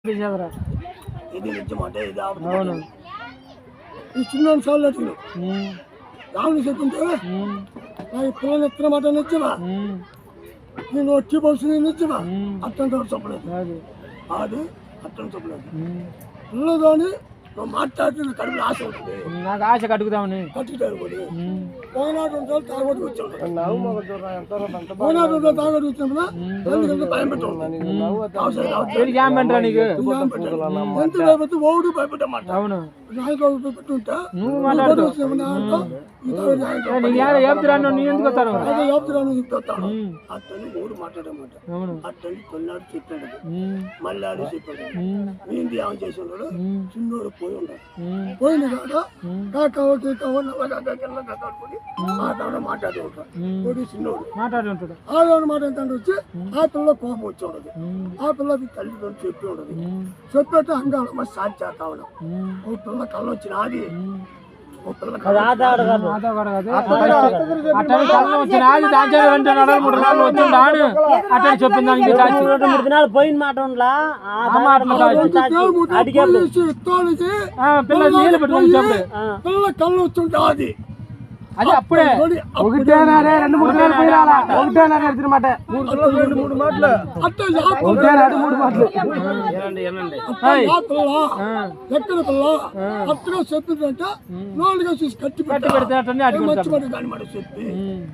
ఇది నిజమాట ఇది అవును ఈ చిన్న సార్లు రాముడు చెప్తుంటే నా పిల్లలు ఎత్తున మాట నిజమా నేను వచ్చి పోసి నిజమా అట్టంటే చెప్పలేదు అది అట్టని చెప్పలేదు పిల్లలు కానీ నువ్వు మాట్లాడుతున్న కడుపులో ఆశ ఉంటుంది నాకు ఆశ కట్టుకుతామని కట్టుకుంటారు కూడా పోయినాడు తాగొట్టు వచ్చాడు పోయినాడు తాగొట్టు వచ్చినప్పుడు ఎందుకంటే భయం పెట్టాడు ఎంత భయపెట్టి ఓడు భయపెట్టమాట అవును పెట్టుంటే నువ్వు మాట్లాడుతాను అతను ఊరు మాట్లాడమాట అతను కొన్నాడు చెప్పాడు మళ్ళీ చెప్పాడు ఏంటి ఏమని చేసి ఉన్నాడు చిన్నోడు పోయి ఉన్నాడు పోయిన మాట్లాడి ఉంటాడు చిన్నోడు మాట్లాడి ఉంటాడు ఆడవాడు మాట ఎంత వచ్చి ఆ పిల్ల కోపం వచ్చి ఉండదు ఆ పిల్లకి తల్లితో చెప్పి ఉండదు చెప్పేట్టు అంగాళమ్మ సాధ్య కావడం ఒక పిల్ల కళ్ళు వచ్చిన అది పోయిన మాట పిల్ల కళ్ళు వచ్చుంటా అది అది అప్పుడే ఒకటేనారే 2-3 నెలలు పోయిరాలా ఒకటేనారే అన్నమాట 3 మాటలు ఒకటేనాడు 3 మాటలు ఎక్కడ పిల్ల అక్కడ చెప్తుందంటే నాలుగు చూసి కట్టి పెడితే మంచి దాని మాట చెప్పి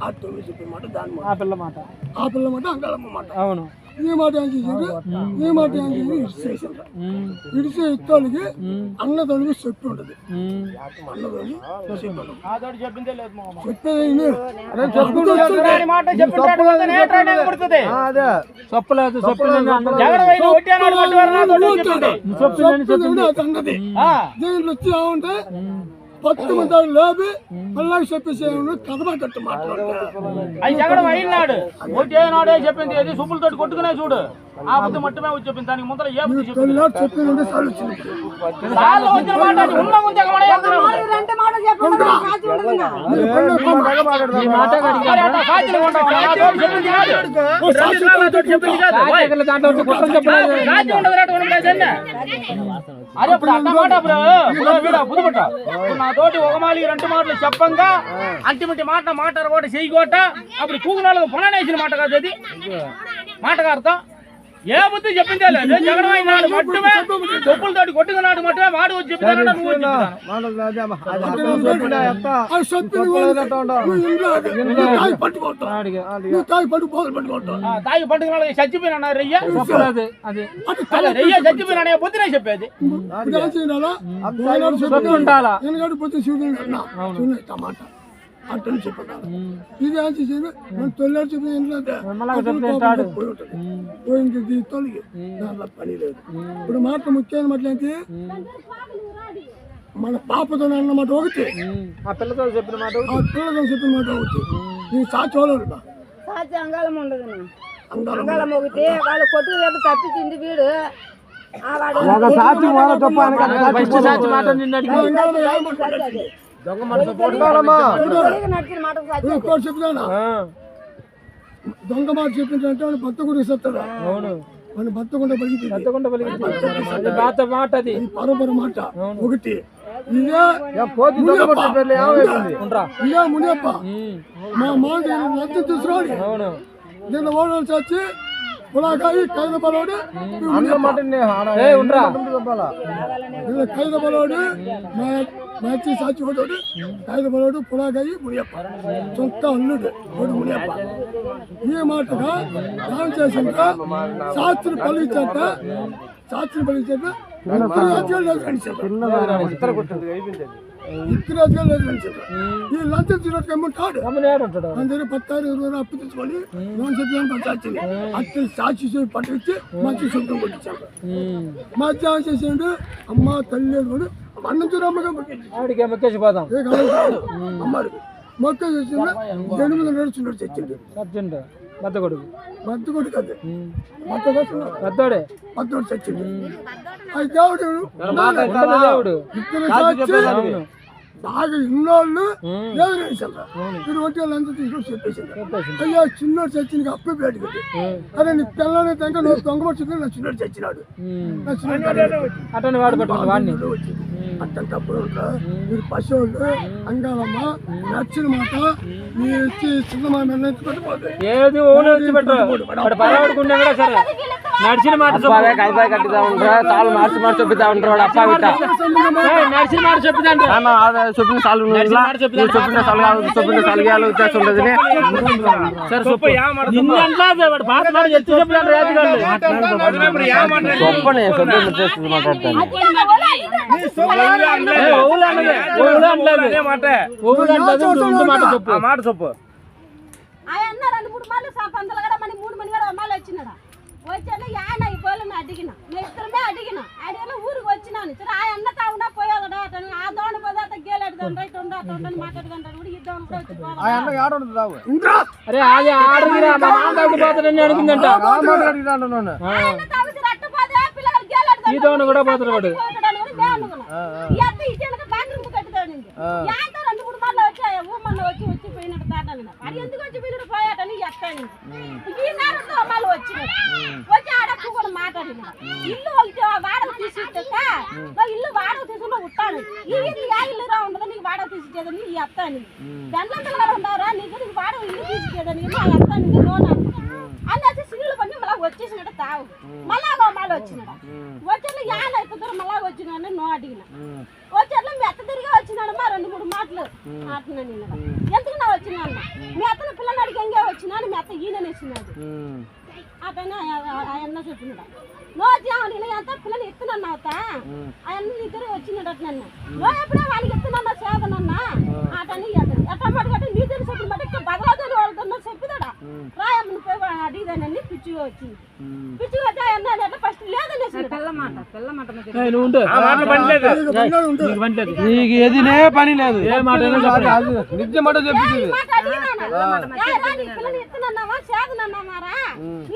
ఆ 9 చెప్పే మాట దాని మాట ఆ పిల్ల మాట అంగాళమ్మ మాట అవును ఈ మాట ఏం చేసింది ఈ మాట ఏం చేసి ఇడిసే ఇత్తోళ్ళకి అన్నదొడికి చెప్పి ఉండదు అన్నదొడి దీంట్లో వచ్చి ఏమంటే 10 మంది లేపి మళ్ళీ చెప్పేసి కథ కట్టు మాట్లాడు అయినాడు ఒకటేనాడే చెప్పింది అది సుబ్బులతో కొట్టుకునే చూడు ఆ బుద్ధి మట్టమే వచ్చి చెప్పింది దానికి ముందర ఏ బుద్ధి చెప్పింది అదే ఇప్పుడు అన్నమాట బుద్ధపట్ట నాతోటి ఒక మాలి 2 మాటలు చెప్పంగా అంటిమిటి మాట మాట్లాడకోట చేయకోట అప్పుడు కూగునాలకు పొననేసిన మాట కాదు అది మాటగా అర్థం ఏ బుద్ధి చెప్పిందే లేదు జగడమైనాడు మట్టుమే చెప్పులతోటి కొట్టుకున్నాడు మట్టుమే వాడు వచ్చి చెప్తాడు నువ్వు తాగి పట్టుకున్నాడు చచ్చిపోయినా రెయ్య రెయ్య చచ్చిపోయినా బుద్ధినే చెప్పేది అట్టని చెప్పాడు ఇది ఏం చేసేది తొలినాడు చెప్పిన పోయింది తొలిగి దాంట్లో పని లేదు ఇప్పుడు మాట ముఖ్యమైన మాట ఏంటి మన పాపతో అన్నమాట ఒకటి ఆ పిల్లతో చెప్పిన మాట ఒకటి నీ సాచోళ్ళు అంగాళం ఉండదు అంగాళం ఒకటి వాళ్ళు కొట్టు రేపు తప్పించింది వీడు దొంగ మాట చెప్పిందంటే వాడు భర్త కూడా ఇస్తాడు వాడిని భర్తకుండా మాట అది పరపర మాట ఒకటి మునియప్ప మా మాట లంచ తీసుకురాడు నేను ఓడలు చచ్చి పులాకాయి కైద బలోడు కైద బలోడు మంచి సాచి కొట్టాడు కైద బలోడు పులాకాయి మునియప్ప సొంత అల్లుడు ఓడు మునియప్ప ఈ మాటగా దానం చేసిందా శాస్త్రి పలిచాక ఈ లంచం తిరగమ్మంటాడు అందరూ 10,000 అప్పు తీసుకొని లోన్ చెప్పి అట్లా సాక్షి పట్టించి మంచి శుభ్రం కొట్టించాడు మధ్యాహ్నం చేసాడు అమ్మ తల్లి కూడా అన్నం చూడమ్మగా మొక్కేసిపోతాం అమ్మాడు మొక్క చేసింది 8 నడుచున్నాడు చచ్చింది మద్ద కొడుకు కాదు పెద్దోడే చచ్చింది అది దేవుడు బాగా ఇన్నోళ్ళు ఎదురేసారు మీరు వచ్చి వాళ్ళంతా తీసుకొని చెప్పేసింది అయ్యా చిన్నోడు చచ్చింది అప్పే బయటకు అదే నీ తెల్లని తెంక నువ్వు దొంగపడుతుంది నా చిన్నోడు చచ్చినాడు నా చిన్నోడు అట్టని వాడు పట్టుకుంటా వాడిని అట్టని తప్పుడు మీరు పశువులు అంగాలమ్మ నచ్చిన మాట నీ వచ్చి చిన్న మా నిర్ణయించి పెట్టిపోతుంది ఏది ఓన్ వచ్చి పెట్టు వాడు పరవాడుకుంటే కూడా సరే నడిచిన మాట కైపాయి కట్టిదా ఉంటారా చాలు మార్చి మార్చి చెప్తా ఉంటారు అప్ప నడిచిన మాట చెప్తా చెప్పిన చాలు చెప్పిన చెప్పిన సలహాలు వచ్చేసి ఉంటుంది సరే చెప్పు వాడు పాత మాట ఎత్తి చెప్పిన చెప్పనే చెప్పి మాట్లాడతాను మాట చెప్పు ఆయన 2-3 మార్లు పందలు కూడా మన 3 మంది కూడా అమ్మాయిలు వచ్చినాడు వచ్చాను ఆయన ఈ పోలను అడిగిన నేను ఇద్దరమే అడిగిన అడిగిన ఊరికి వచ్చినాను సరే ఆ అన్న తాగుండా పోయేదా ఆ దోణ పోదా గేలాడు రైతు ఉండని మాట్లాడుకుంటాడు కూడా ఈ దోణ కూడా వచ్చి అరే అది ఆడదిరా మా మాట్లాడి పోతాడని అడిగిందంట ఈ దోణ కూడా పోతాడు వాడు వచ్చిపోయినట్టు తాటాను అది ఎందుకు వచ్చి పోయినట్టు పోయాటని ఎత్తాను ఈ నేరంతో అమ్మాయిలు వచ్చినాడు వచ్చి ఆడకు కూడా మాట్లాడిన ఇల్లు వాడకు తీసిస్తే ఇల్లు వాడకు తీసుకుని ఉంటాను ఈ ఇల్లు ఇల్లు రా ఉండదు నీకు వాడకు తీసిచ్చేదని ఈ ఎత్తాను దండలు ఉండవురా నీకు వాడకు ఇల్లు తీసిచ్చేదని ఎత్తాను లోన అనేసి సిల్లు పని మళ్ళీ వచ్చేసినట్టు తావు మళ్ళా అమ్మాయిలు వచ్చినాడు వచ్చి యాన అయిపోతారు మళ్ళా వచ్చినాడు నో అడిగిన వచ్చేట్లా మీ అత్త తిరిగి వచ్చినాడమ్మా 2-3 మాటలు ఆడుతున్నాను నేను ఎందుకు నా వచ్చినాను మీ అత్తను పిల్లలు అడిగి ఎంగే వచ్చినాను మీ అత్త ఈయననేసినాడు అతను ఆయన చెప్పినాడు నో వచ్చాను ఎంత పిల్లలు ఎత్తున్నాను అవుతా ఆయన ఇద్దరు వచ్చినాడు నన్ను నో ఎప్పుడే వాళ్ళకి ఎత్తున్నాను సేదనన్నా అతని ఎట్లా మాట నీ తెలిసి చెప్పిన మాట ఇక్కడ బదలాదని వాళ్ళతో చెప్పిదాడా రాయమ్మని పోయి అడిగిదానని పిచ్చిగా వచ్చింది పిచ్చిగా వచ్చి ఆయన ఫస్ట్ లేదనేసి నీకు ఎదినే పని లేదు ఏ మాట నిజ మాట చెప్పింది పిల్లలు ఎత్తున్నావా సేదనన్నామారా